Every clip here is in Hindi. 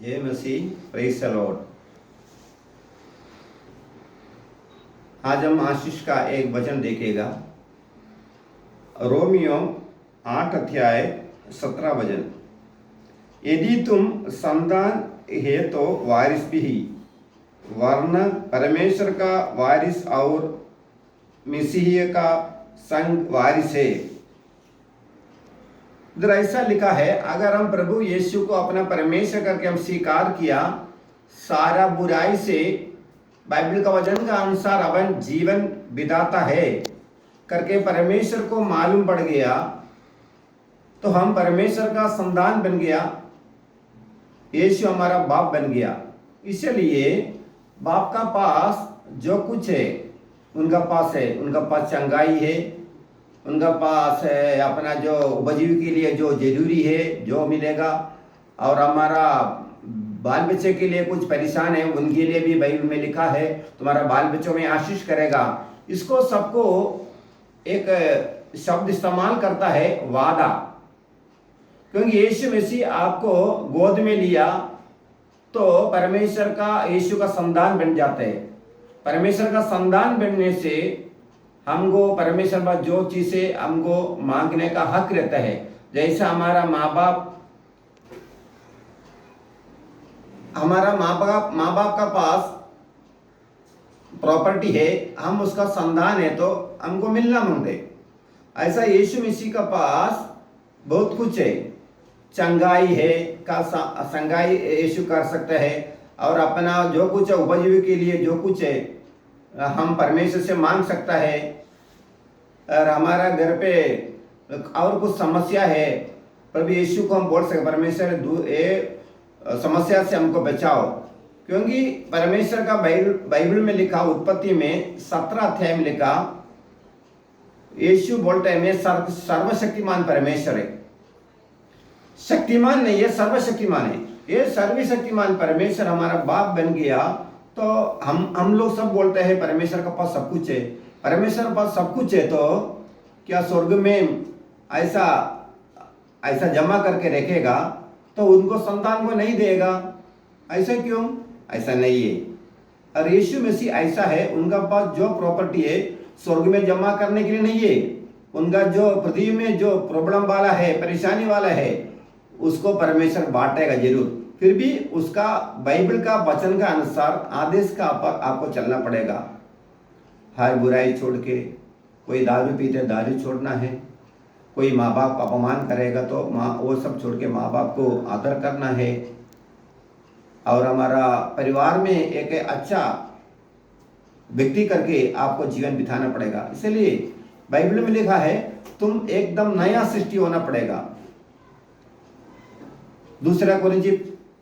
जय मसीह, प्रेज़ द लॉर्ड। आज हम आशीष का एक वचन देखेगा। रोमियो 8 अध्याय 17 वचन। यदि तुम संतान है तो वारिस भी, वरना परमेश्वर का वारिस और मसीह का संग वारिस है। इधर ऐसा लिखा है, अगर हम प्रभु यीशु को अपना परमेश्वर करके हम स्वीकार किया, सारा बुराई से बाइबल का वचन का अनुसार अपन जीवन बिताता है करके परमेश्वर को मालूम पड़ गया, तो हम परमेश्वर का संतान बन गया। यीशु हमारा बाप बन गया। इसलिए बाप का पास जो कुछ है उनका पास है। उनका पास चंगाई है, उनका पास है अपना जो उपजीवी के लिए जो जरूरी है जो मिलेगा। और हमारा बाल बच्चे के लिए कुछ परेशान है, उनके लिए भी बाइबल में लिखा है तुम्हारा बाल बच्चों में आशीष करेगा। इसको सबको एक शब्द इस्तेमाल करता है, वादा। क्योंकि यीशु मसीह आपको गोद में लिया तो परमेश्वर का यीशु का संतान बन जाते हैं। परमेश्वर का संतान बनने से हमको परमेश्वर पर जो चीजें हमको मांगने का हक रहता है। जैसा हमारा माँ बाप का पास प्रॉपर्टी है, हम उसका संतान है तो हमको मिलना मांगते। ऐसा यीशु मसीह का पास बहुत कुछ है। चंगाई है का संगाई यीशु कर सकता है, और अपना जो कुछ है उपजीवी के लिए जो कुछ है हम परमेश्वर से मांग सकता है। और हमारा घर पे और कुछ समस्या है, प्रभु यीशु को हम बोल सकते परमेश्वर ये समस्या से हमको बचाओ। क्योंकि परमेश्वर का बाइबल में लिखा, उत्पत्ति में 17 अध्याय में लिखा, यीशु बोलते हैं मैं सर्वशक्तिमान परमेश्वर है। शक्तिमान नहीं है, सर्वशक्तिमान है। ये सर्वशक्तिमान परमेश्वर हमारा बाप बन गया तो हम लोग सब बोलते हैं परमेश्वर के पास सब कुछ है। परमेश्वर के पास सब कुछ है तो क्या स्वर्ग में ऐसा जमा करके रखेगा तो उनको संतान को नहीं देगा? ऐसा क्यों? ऐसा नहीं है। और यीशु मसीह ऐसा है, उनका पास जो प्रॉपर्टी है स्वर्ग में जमा करने के लिए नहीं है। उनका जो पृथ्वी में जो प्रॉब्लम वाला है, परेशानी वाला है, उसको परमेश्वर बांटेगा जरूर। फिर भी उसका बाइबल का वचन का अनुसार आदेश का आपको चलना पड़ेगा। हर बुराई छोड़ के, कोई दारू पीते दारू छोड़ना है, कोई माँ बाप का अपमान करेगा तो वो सब छोड़ के माँ बाप को आदर करना है। और हमारा परिवार में एक अच्छा व्यक्ति करके आपको जीवन बिताना पड़ेगा। इसलिए बाइबल में लिखा है तुम एकदम नया सृष्टि होना पड़ेगा। दूसरा कोरिन्थी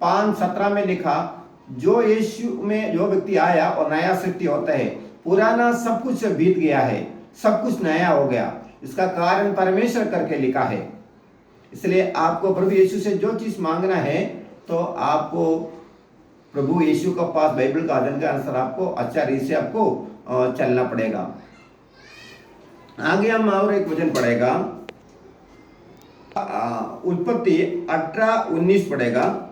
5:17 में लिखा, जो यीशु में जो व्यक्ति आया और नया सृष्टि होता है, पुराना सब कुछ बीत गया है, सब कुछ नया हो गया। इसका कारण परमेश्वर करके लिखा है। इसलिए आपको प्रभु यीशु से जो चीज मांगना है तो आपको प्रभु यीशु का पास बाइबल का अध्ययन के अनुसार आपको अच्छा रीति से आपको चलना पड़ेगा। आगे हम और एक वचन पढ़ेगा, उत्पत्ति 18:19 पढ़ेगा।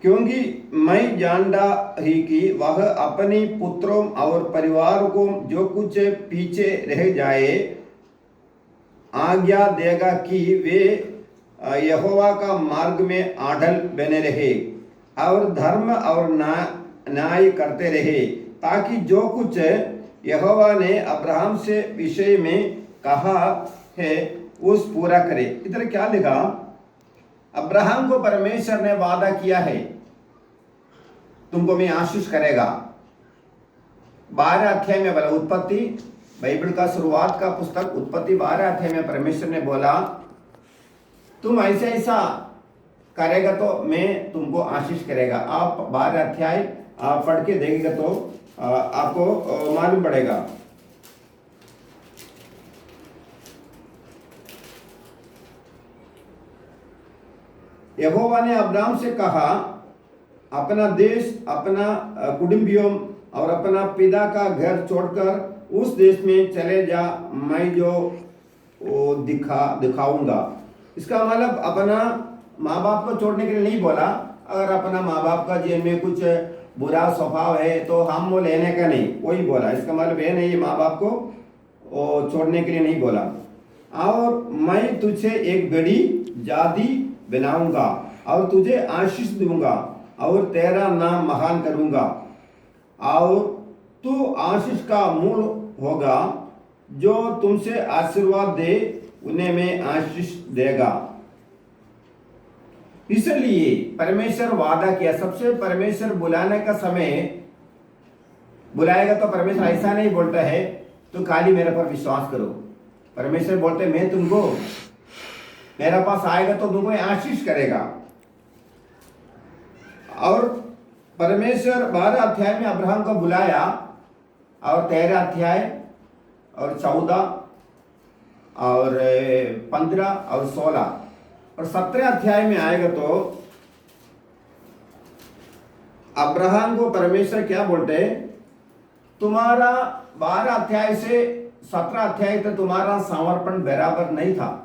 क्योंकि मैं जानता ही कि वह अपने पुत्रों और परिवार को जो कुछ पीछे रह जाए आज्ञा देगा कि वे यहोवा का मार्ग में अड़ल बने रहे और धर्म और न्याय करते रहे, ताकि जो कुछ यहोवा ने अब्राहम से विषय में कहा है उस पूरा करे। इधर क्या लिखा? अब्राहम को परमेश्वर ने वादा किया है तुमको मैं आशीष करेगा। 12 अध्याय में बोला, उत्पत्ति बाइबल का शुरुआत का पुस्तक उत्पत्ति 12 अध्याय में परमेश्वर ने बोला तुम ऐसा करेगा तो मैं तुमको आशीष करेगा। आप 12 अध्याय आप पढ़ के देखेंगे तो आपको मालूम पड़ेगा। यहोवा ने अब्राहम से कहा, अपना देश, अपना कुटुंबियों और अपना पिता का घर छोड़कर उस देश में चले जा, मैं जो दिखाऊंगा। इसका मतलब अपना माँ बाप को छोड़ने के लिए नहीं बोला। अगर अपना माँ बाप का जेब में कुछ बुरा स्वभाव है तो हम वो लेने का नहीं, वही बोला। इसका मतलब ये नहीं माँ बाप को वो छोड़ने के लिए नहीं बोला। और मैं तुझे एक बड़ी जाति बनाऊंगा और तुझे आशीष दूंगा और तेरा नाम महान करूंगा और तू आशीष का मूल होगा। जो तुमसे आशीर्वाद दे उन्हें मैं आशीष देगा। इसलिए परमेश्वर वादा किया। सबसे परमेश्वर बुलाने का समय बुलाएगा तो परमेश्वर ऐसा नहीं बोलता है तो खाली मेरे पर विश्वास करो। परमेश्वर बोलते मैं तुमको मेरे पास आएगा तो तुमको आशीष करेगा। और परमेश्वर 12 अध्याय में अब्राहम को बुलाया और 13 अध्याय और 14 और 15 और 16 और 17 अध्याय में आएगा तो अब्राहम को परमेश्वर क्या बोलते हैं, तुम्हारा 12 अध्याय से 17 अध्याय तक तुम्हारा समर्पण बराबर नहीं था।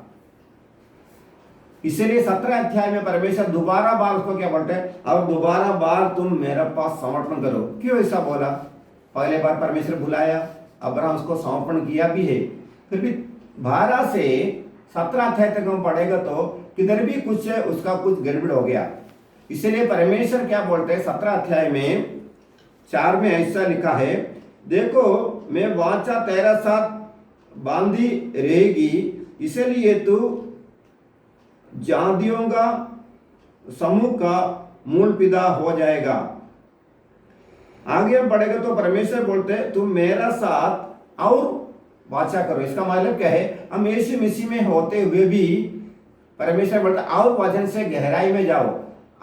इसलिए 17 अध्याय में परमेश्वर दोबारा बार उसको क्या बोलते हैं, और दोबारा बार तुम मेरे पास समर्पण करो। क्यों ऐसा बोला? पहले बार परमेश्वर बुलाया, अब्राहम उसको समर्पण किया भी है, फिर भी 12 से 17 अध्याय तक हम पढ़ेगा तो किधर भी कुछ उसका कुछ गड़बड़ हो गया। इसलिए परमेश्वर क्या बोलते हैं 17 अध्याय में 4 में ऐसा लिखा है, देखो मैं वाचा तेरा साथ बांधी रहेगी, इसलिए तू जातियों का समूह का मूल पिता हो जाएगा। आगे हम पढ़ेगा तो परमेश्वर बोलते हैं तुम मेरा साथ और वाचा करो। इसका मतलब क्या है, हम यीशु मसीह में होते हुए भी परमेश्वर बोलता और वचन से गहराई में जाओ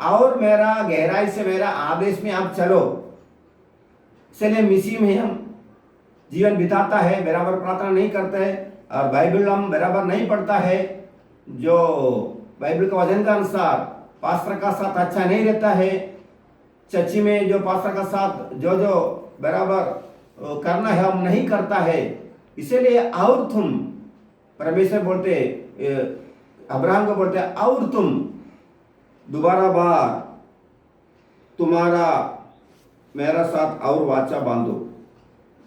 और मेरा गहराई से मेरा आदेश में आप चलो। इसलिए मसीह में हम जीवन बिताता है, बराबर प्रार्थना नहीं करते है और बाइबल हम बराबर नहीं पढ़ता है, जो बाइबल का वचन का अनुसार पास्टर का साथ अच्छा नहीं रहता है, चर्च में जो पास्टर का साथ जो जो बराबर करना है हम नहीं करता है। इसीलिए और तुम परमेश्वर बोलते अब्राहम को बोलते और तुम दोबारा बार तुम्हारा मेरा साथ और वाचा बांधो,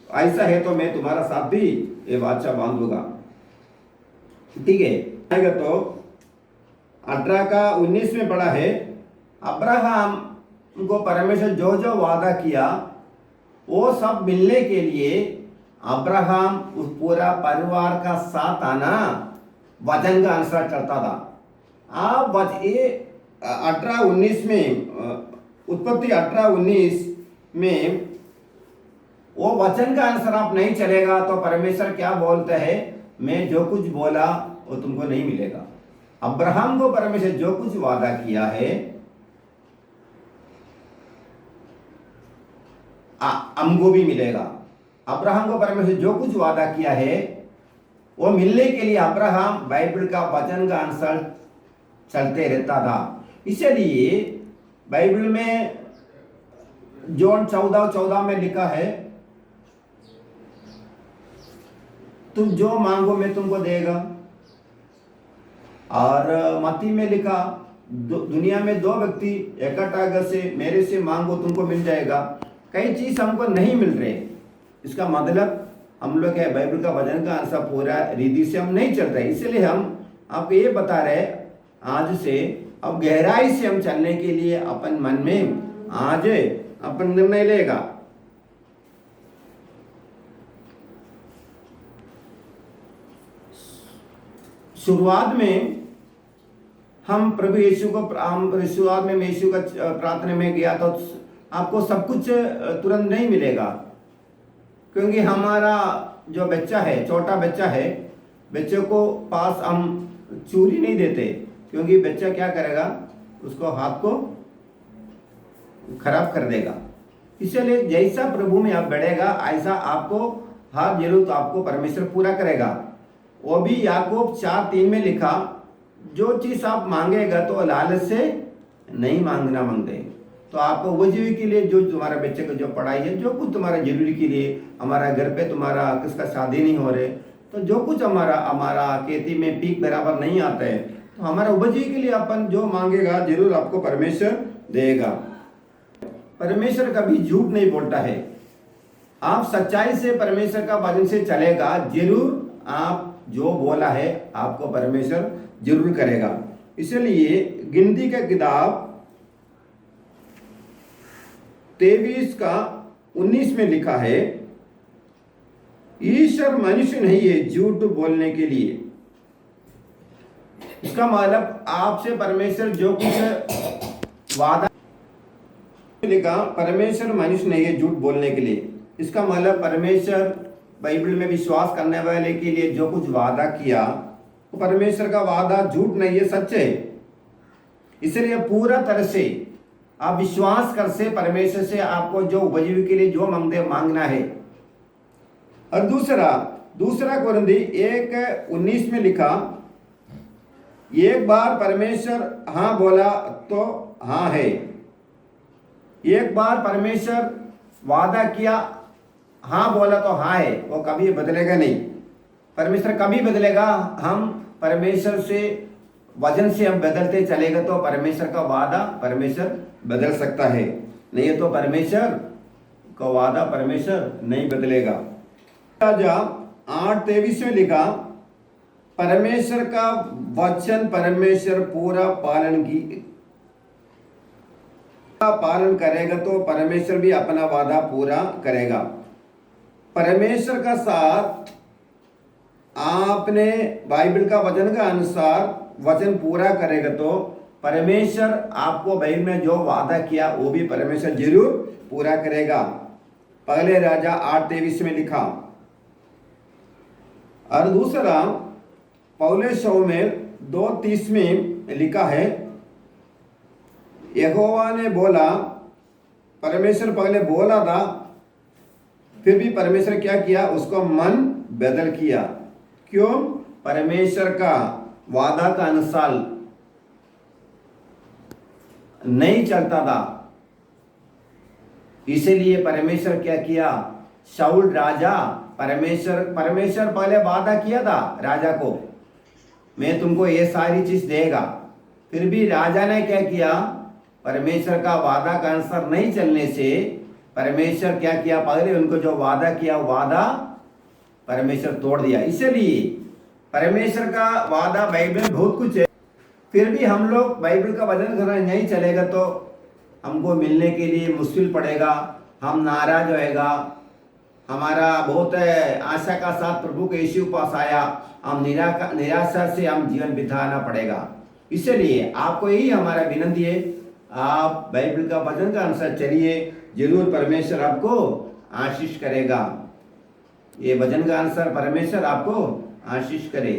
ऐसा है तो मैं तुम्हारा साथ भी ये वाचा बांधूंगा। ठीक है, आएगा तो 18 का 19 में पढ़ा है, अब्राहम को परमेश्वर जो जो वादा किया वो सब मिलने के लिए अब्राहम उस पूरा परिवार का साथ आना वचन का अनुसार करता था। आप 18-19 में उत्पत्ति 18-19 में वो वचन का अनुसार आप नहीं चलेगा तो परमेश्वर क्या बोलता है, मैं जो कुछ बोला वो तुमको नहीं मिलेगा। अब्राहम को परमेश्वर जो कुछ वादा किया है हमको भी मिलेगा। अब्राहम को परमेश्वर जो कुछ वादा किया है वो मिलने के लिए अब्राहम बाइबल का वचन का अनुसार चलते रहता था। इसलिए बाइबल में जॉन 14:14 में लिखा है, तुम जो मांगो मैं तुमको देगा। और मत्ती में लिखा, दुनिया में 2 व्यक्ति इकट्ठा अगर से मेरे से मांगो तुमको मिल जाएगा। कई चीज हमको नहीं मिल रहे, इसका मतलब हम लोग है बाइबल का वचन का अनुसार पूरा रीति से हम नहीं चल रहे। इसलिए हम आपको ये बता रहे आज से अब गहराई से हम चलने के लिए अपन मन में आज अपन निर्णय लेगा। शुरुआत में हम प्रभु यीशु को शुरुआत में यीशु का प्रार्थना में गया तो आपको सब कुछ तुरंत नहीं मिलेगा, क्योंकि हमारा जो बच्चा है, छोटा बच्चा है, बच्चे को पास हम चूरी नहीं देते, क्योंकि बच्चा क्या करेगा, उसको हाथ को खराब कर देगा। इसलिए जैसा प्रभु में आप बढ़ेगा ऐसा आपको हर जरूरत आपको परमेश्वर पूरा करेगा। वो भी याकूब 4:3 में लिखा, जो चीज आप मांगेगा तो लालच से नहीं मांगना मांगते। तो आपको वो जीवी के लिए जो तुम्हारे बच्चे को जो पढ़ाई है, जो कुछ तुम्हारा जरूरी के लिए, हमारा घर पे तुम्हारा किसका शादी नहीं हो रहे, तो जो कुछ हमारा खेती में पीक बराबर नहीं आता है, तो तो हमारा उपजी के लिए अपन जो मांगेगा जरूर आपको परमेश्वर देगा। परमेश्वर कभी झूठ नहीं बोलता है। आप सच्चाई से परमेश्वर का वचन से चलेगा, जरूर आप जो बोला है आपको परमेश्वर जरूर करेगा। इसलिए गिनती का किताब 23:19 में लिखा है, ईश्वर मनुष्य नहीं है झूठ बोलने के लिए। इसका मतलब आपसे परमेश्वर जो कुछ वादा लिखा, परमेश्वर मनुष्य नहीं है झूठ बोलने के लिए। इसका मतलब परमेश्वर बाइबल में विश्वास करने वाले के लिए जो कुछ वादा किया, तो परमेश्वर का वादा झूठ नहीं है, सच है। इसलिए पूरा तरह से आप विश्वास कर से परमेश्वर से आपको जो उपजीवी के लिए जो मांगना है। और दूसरा कुरिन्थी 1:19 में लिखा, एक बार परमेश्वर हाँ बोला तो हाँ है। एक बार परमेश्वर वादा किया, हाँ बोला तो हाँ है, वो कभी बदलेगा नहीं। परमेश्वर कभी बदलेगा? हम परमेश्वर से वचन से हम बदलते चलेगा तो परमेश्वर का वादा परमेश्वर बदल सकता है, नहीं तो परमेश्वर का वादा परमेश्वर नहीं बदलेगा। राजा 8:23 में लिखा, परमेश्वर का वचन परमेश्वर पूरा पालन करेगा तो परमेश्वर भी अपना वादा पूरा करेगा। परमेश्वर का साथ आपने बाइबल का वचन का अनुसार वचन पूरा करेगा तो परमेश्वर आपको बाइबल में जो वादा किया वो भी परमेश्वर जरूर पूरा करेगा। पहले राजा 8:23 में लिखा। और दूसरा पौलुस शमूएल 2:30 में लिखा है, यहोवा ने बोला, परमेश्वर पहले बोला था, फिर भी परमेश्वर क्या किया, उसको मन बदल किया। क्यों? परमेश्वर का वादा का अनुसार नहीं चलता था, इसलिए परमेश्वर क्या किया, शाऊल राजा, परमेश्वर पहले वादा किया था राजा को, मैं तुमको ये सारी चीज देगा। फिर भी राजा ने क्या किया, परमेश्वर का वादा का अनुसार नहीं चलने से परमेश्वर क्या किया, पहले उनको जो वादा किया वादा परमेश्वर तोड़ दिया। इसलिए परमेश्वर का वादा बाइबल में बहुत कुछ है, फिर भी हम लोग बाइबल का वचन करना नहीं चलेगा तो हमको मिलने के लिए मुश्किल पड़ेगा, हम नाराज होएगा, हमारा बहुत आशा का साथ प्रभु के यीशु पास आया, हम निराशा से हम जीवन बिताना पड़ेगा। इसलिए आपको यही हमारा विनती है, आप बाइबल का वचन का अनुसार चलिए, जरूर परमेश्वर आपको आशीष करेगा। ये वचन का अनुसार परमेश्वर आपको आशीष करे।